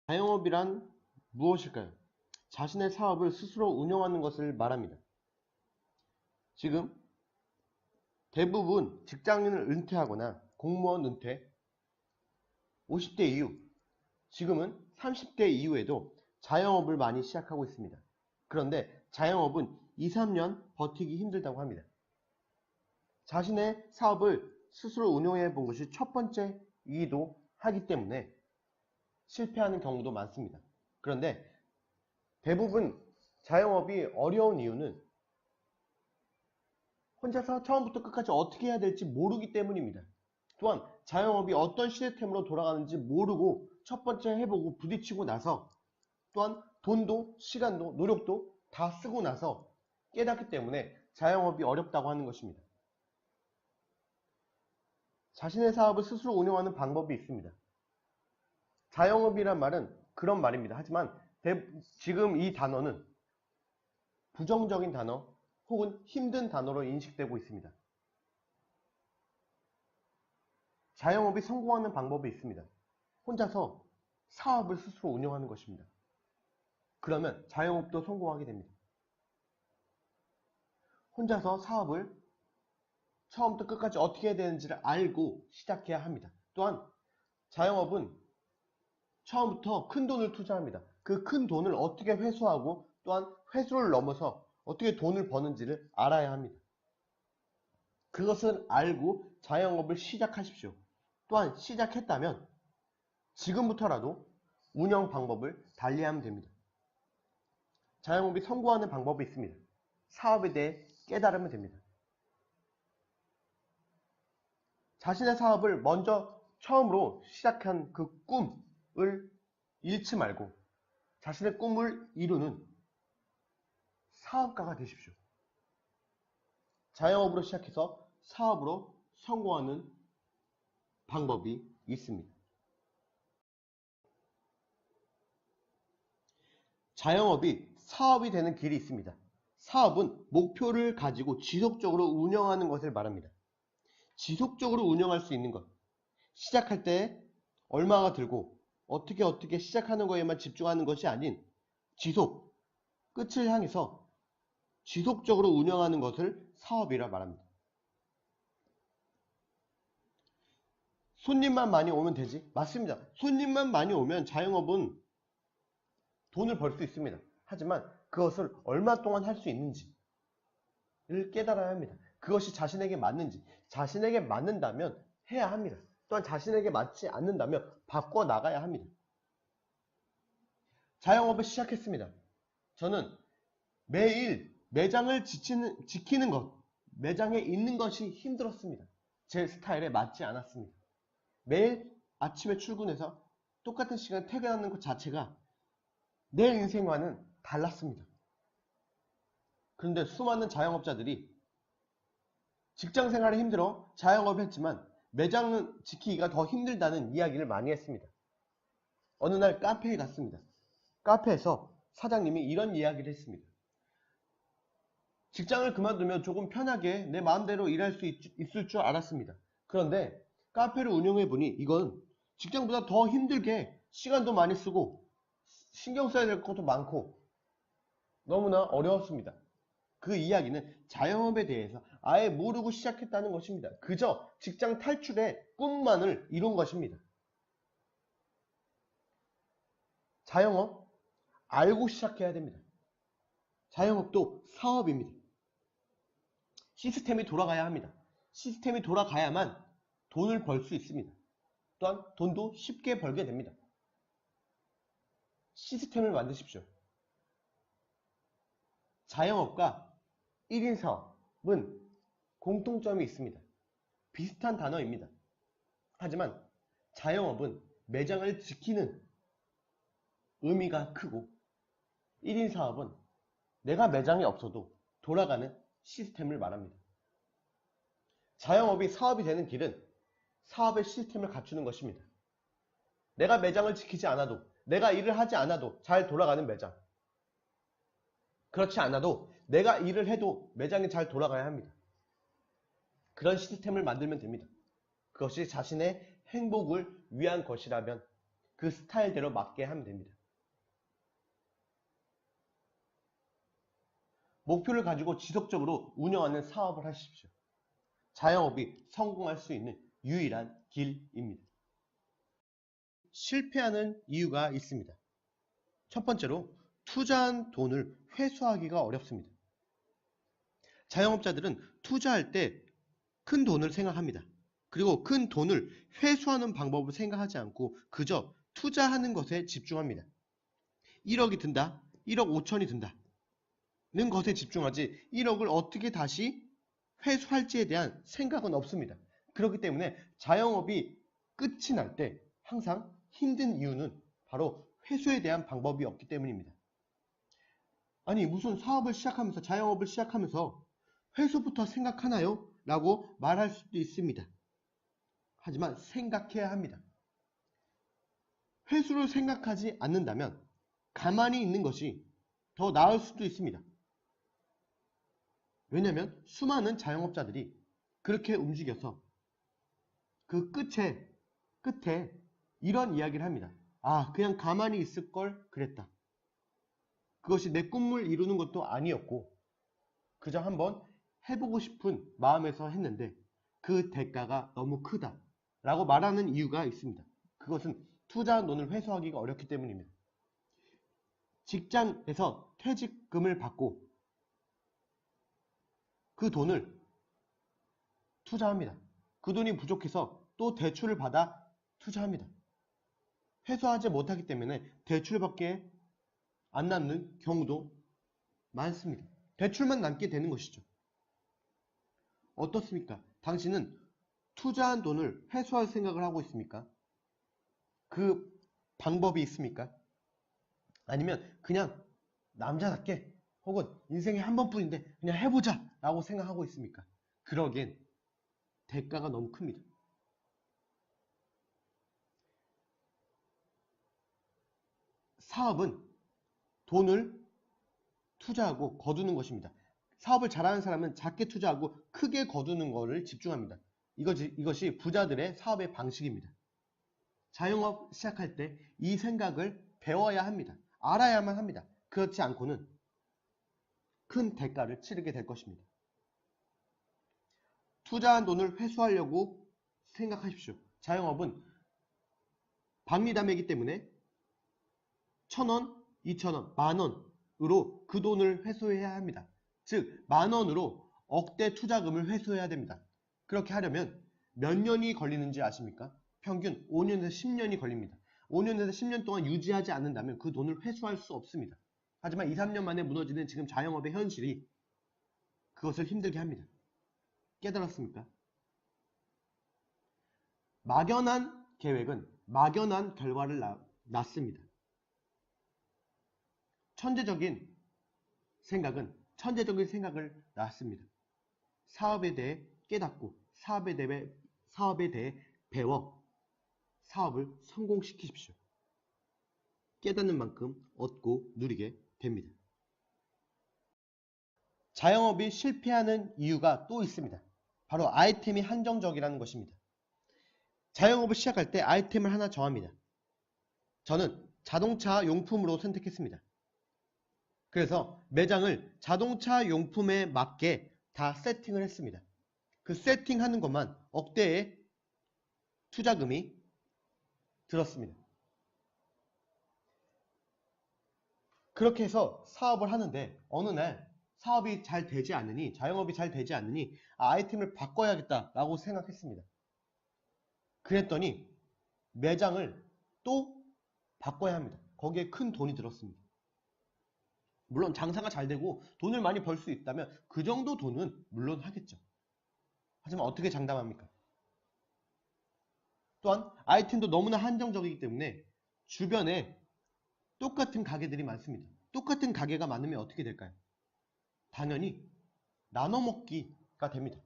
자영업이란 무엇일까요? 자신의 사업을 스스로 운영하는 것을 말합니다. 지금 대부분 직장인을 은퇴하거나 공무원 은퇴, 50대 이후, 지금은 30대 이후에도 자영업을 많이 시작하고 있습니다. 그런데 자영업은 2, 3년 버티기 힘들다고 합니다. 자신의 사업을 스스로 운영해 본 것이 첫 번째이기도 하기 때문에 실패하는 경우도 많습니다. 그런데 대부분 자영업이 어려운 이유는 혼자서 처음부터 끝까지 어떻게 해야 될지 모르기 때문입니다. 또한 자영업이 어떤 시스템으로 돌아가는지 모르고 첫 번째 해보고 부딪히고 나서 또한 돈도 시간도 노력도 다 쓰고 나서 깨닫기 때문에 자영업이 어렵다고 하는 것입니다. 자신의 사업을 스스로 운영하는 방법이 있습니다. 자영업이란 말은 그런 말입니다. 하지만 지금 이 단어는 부정적인 단어 혹은 힘든 단어로 인식되고 있습니다. 자영업이 성공하는 방법이 있습니다. 혼자서 사업을 스스로 운영하는 것입니다. 그러면 자영업도 성공하게 됩니다. 혼자서 사업을 처음부터 끝까지 어떻게 해야 되는지를 알고 시작해야 합니다. 또한 자영업은 처음부터 큰 돈을 투자합니다. 그 큰 돈을 어떻게 회수하고 또한 회수를 넘어서 어떻게 돈을 버는지를 알아야 합니다. 그것을 알고 자영업을 시작하십시오. 또한 시작했다면 지금부터라도 운영 방법을 달리하면 됩니다. 자영업이 성공하는 방법이 있습니다. 사업에 대해 깨달으면 됩니다. 자신의 사업을 먼저 처음으로 시작한 그 꿈을 잃지 말고 자신의 꿈을 이루는 사업가가 되십시오. 자영업으로 시작해서 사업으로 성공하는 방법이 있습니다. 자영업이 사업이 되는 길이 있습니다. 사업은 목표를 가지고 지속적으로 운영하는 것을 말합니다. 지속적으로 운영할 수 있는 것. 시작할 때 얼마가 들고 어떻게 시작하는 거에만 집중하는 것이 아닌 지속, 끝을 향해서 지속적으로 운영하는 것을 사업이라 말합니다. 손님만 많이 오면 되지? 맞습니다. 손님만 많이 오면 자영업은 돈을 벌 수 있습니다. 하지만 그것을 얼마 동안 할 수 있는지를 깨달아야 합니다. 그것이 자신에게 맞는지, 자신에게 맞는다면 해야 합니다. 또한 자신에게 맞지 않는다면 바꿔 나가야 합니다. 자영업을 시작했습니다. 저는 매일 매장을 지키는 것, 매장에 있는 것이 힘들었습니다. 제 스타일에 맞지 않았습니다. 매일 아침에 출근해서 똑같은 시간에 퇴근하는 것 자체가 내 인생과는 달랐습니다. 그런데 수많은 자영업자들이 직장 생활이 힘들어 자영업을 했지만 매장은 지키기가 더 힘들다는 이야기를 많이 했습니다. 어느 날 카페에 갔습니다. 카페에서 사장님이 이런 이야기를 했습니다. 직장을 그만두면 조금 편하게 내 마음대로 일할 수 있을 줄 알았습니다. 그런데 카페를 운영해보니 이건 직장보다 더 힘들게 시간도 많이 쓰고 신경 써야 될 것도 많고 너무나 어려웠습니다. 그 이야기는 자영업에 대해서 아예 모르고 시작했다는 것입니다. 그저 직장 탈출의 꿈만을 이룬 것입니다. 자영업 알고 시작해야 됩니다. 자영업도 사업입니다. 시스템이 돌아가야 합니다. 시스템이 돌아가야만 돈을 벌 수 있습니다. 또한 돈도 쉽게 벌게 됩니다. 시스템을 만드십시오. 자영업과 1인 사업은 공통점이 있습니다. 비슷한 단어입니다. 하지만 자영업은 매장을 지키는 의미가 크고 1인 사업은 내가 매장이 없어도 돌아가는 시스템을 말합니다. 자영업이 사업이 되는 길은 사업의 시스템을 갖추는 것입니다. 내가 매장을 지키지 않아도 내가 일을 하지 않아도 잘 돌아가는 매장. 그렇지 않아도 내가 일을 해도 매장이 잘 돌아가야 합니다. 그런 시스템을 만들면 됩니다. 그것이 자신의 행복을 위한 것이라면 그 스타일대로 맞게 하면 됩니다. 목표를 가지고 지속적으로 운영하는 사업을 하십시오. 자영업이 성공할 수 있는 유일한 길입니다. 실패하는 이유가 있습니다. 첫 번째로 투자한 돈을 회수하기가 어렵습니다. 자영업자들은 투자할 때 큰 돈을 생각합니다. 그리고 큰 돈을 회수하는 방법을 생각하지 않고 그저 투자하는 것에 집중합니다. 1억이 든다, 1억 5천이 든다 는 것에 집중하지 1억을 어떻게 다시 회수할지에 대한 생각은 없습니다. 그렇기 때문에 자영업이 끝이 날 때 항상 힘든 이유는 바로 회수에 대한 방법이 없기 때문입니다. 아니 무슨 사업을 시작하면서 자영업을 시작하면서 회수부터 생각하나요? 라고 말할 수도 있습니다. 하지만 생각해야 합니다. 회수를 생각하지 않는다면 가만히 있는 것이 더 나을 수도 있습니다. 왜냐하면 수많은 자영업자들이 그렇게 움직여서 그 끝에 이런 이야기를 합니다. 아, 그냥 가만히 있을 걸 그랬다. 그것이 내 꿈을 이루는 것도 아니었고 그저 한번 해보고 싶은 마음에서 했는데 그 대가가 너무 크다 라고 말하는 이유가 있습니다. 그것은 투자한 돈을 회수하기가 어렵기 때문입니다. 직장에서 퇴직금을 받고 그 돈을 투자합니다. 그 돈이 부족해서 또 대출을 받아 투자합니다. 회수하지 못하기 때문에 대출밖에 안 남는 경우도 많습니다. 대출만 남게 되는 것이죠. 어떻습니까? 당신은 투자한 돈을 회수할 생각을 하고 있습니까? 그 방법이 있습니까? 아니면 그냥 남자답게 혹은 인생에 한 번뿐인데 그냥 해보자 라고 생각하고 있습니까? 그러기엔 대가가 너무 큽니다. 사업은 돈을 투자하고 거두는 것입니다. 사업을 잘하는 사람은 작게 투자하고 크게 거두는 것을 집중합니다. 이것이 부자들의 사업의 방식입니다. 자영업 시작할 때 이 생각을 배워야 합니다. 알아야만 합니다. 그렇지 않고는 큰 대가를 치르게 될 것입니다. 투자한 돈을 회수하려고 생각하십시오. 자영업은 박리담회이기 때문에 1,000원, 2,000원, 만원으로 그 돈을 회수해야 합니다. 즉 만원으로 억대 투자금을 회수해야 됩니다. 그렇게 하려면 몇 년이 걸리는지 아십니까? 평균 5년에서 10년이 걸립니다. 5년에서 10년 동안 유지하지 않는다면 그 돈을 회수할 수 없습니다. 하지만 2, 3년 만에 무너지는 지금 자영업의 현실이 그것을 힘들게 합니다. 깨달았습니까? 막연한 계획은 막연한 결과를 낳습니다. 천재적인 생각을 낳습니다. 사업에 대해 깨닫고 사업에 대해 배워 사업을 성공시키십시오. 깨닫는 만큼 얻고 누리게 됩니다. 자영업이 실패하는 이유가 또 있습니다. 바로 아이템이 한정적이라는 것입니다. 자영업을 시작할 때 아이템을 하나 정합니다. 저는 자동차 용품으로 선택했습니다. 그래서 매장을 자동차 용품에 맞게 다 세팅을 했습니다. 그 세팅하는 것만 억대의 투자금이 들었습니다. 그렇게 해서 사업을 하는데 어느 날 사업이 잘 되지 않으니 자영업이 잘 되지 않으니 아이템을 바꿔야겠다라고 생각했습니다. 그랬더니 매장을 또 바꿔야 합니다. 거기에 큰 돈이 들었습니다. 물론 장사가 잘 되고 돈을 많이 벌 수 있다면 그 정도 돈은 물론 하겠죠. 하지만 어떻게 장담합니까? 또한 아이템도 너무나 한정적이기 때문에 주변에 똑같은 가게들이 많습니다. 똑같은 가게가 많으면 어떻게 될까요? 당연히 나눠먹기가 됩니다.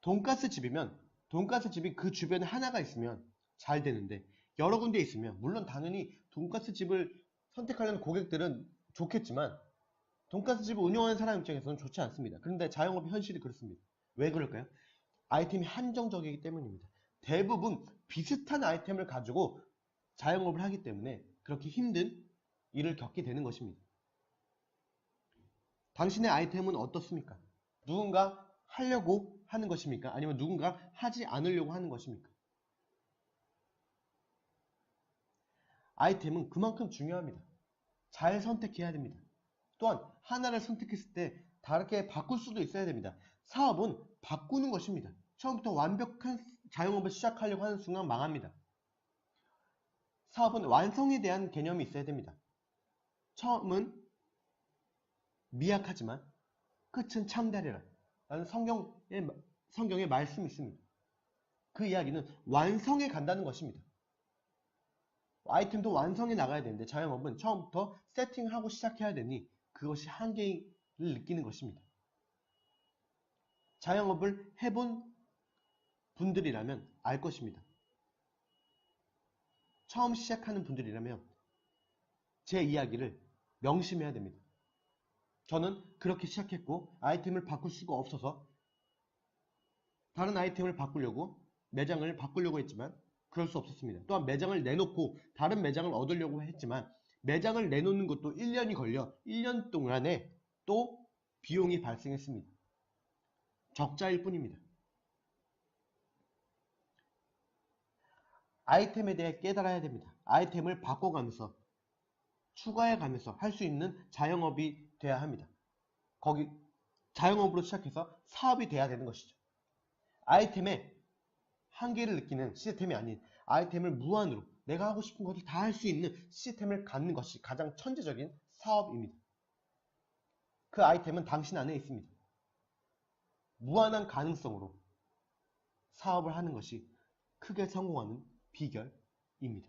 돈가스 집이면 돈가스 집이 그 주변에 하나가 있으면 잘 되는데 여러 군데 있으면 물론 당연히 돈가스 집을 선택하려는 고객들은 좋겠지만 돈가스 집을 운영하는 사람 입장에서는 좋지 않습니다. 그런데 자영업의 현실이 그렇습니다. 왜 그럴까요? 아이템이 한정적이기 때문입니다. 대부분 비슷한 아이템을 가지고 자영업을 하기 때문에 그렇게 힘든 일을 겪게 되는 것입니다. 당신의 아이템은 어떻습니까? 누군가 하려고 하는 것입니까? 아니면 누군가 하지 않으려고 하는 것입니까? 아이템은 그만큼 중요합니다. 잘 선택해야 됩니다. 또한 하나를 선택했을 때 다르게 바꿀 수도 있어야 됩니다. 사업은 바꾸는 것입니다. 처음부터 완벽한 자영업을 시작하려고 하는 순간 망합니다. 사업은 완성에 대한 개념이 있어야 됩니다. 처음은 미약하지만 끝은 창대하리라 라는 성경의 말씀이 있습니다. 그 이야기는 완성에 간다는 것입니다. 아이템도 완성해 나가야 되는데 자영업은 처음부터 세팅하고 시작해야 되니 그것이 한계를 느끼는 것입니다. 자영업을 해본 분들이라면 알 것입니다. 처음 시작하는 분들이라면 제 이야기를 명심해야 됩니다. 저는 그렇게 시작했고 아이템을 바꿀 수가 없어서 다른 아이템을 바꾸려고 매장을 바꾸려고 했지만 그럴 수 없었습니다. 또한 매장을 내놓고 다른 매장을 얻으려고 했지만 매장을 내놓는 것도 1년이 걸려 1년 동안에 또 비용이 발생했습니다. 적자일 뿐입니다. 아이템에 대해 깨달아야 됩니다. 아이템을 바꿔가면서 추가해가면서 할 수 있는 자영업이 돼야 합니다. 거기 자영업으로 시작해서 사업이 돼야 되는 것이죠. 아이템의 한계를 느끼는 시스템이 아닌 아이템을 무한으로 내가 하고 싶은 것을 다 할 수 있는 시스템을 갖는 것이 가장 천재적인 사업입니다. 그 아이템은 당신 안에 있습니다. 무한한 가능성으로 사업을 하는 것이 크게 성공하는 비결입니다.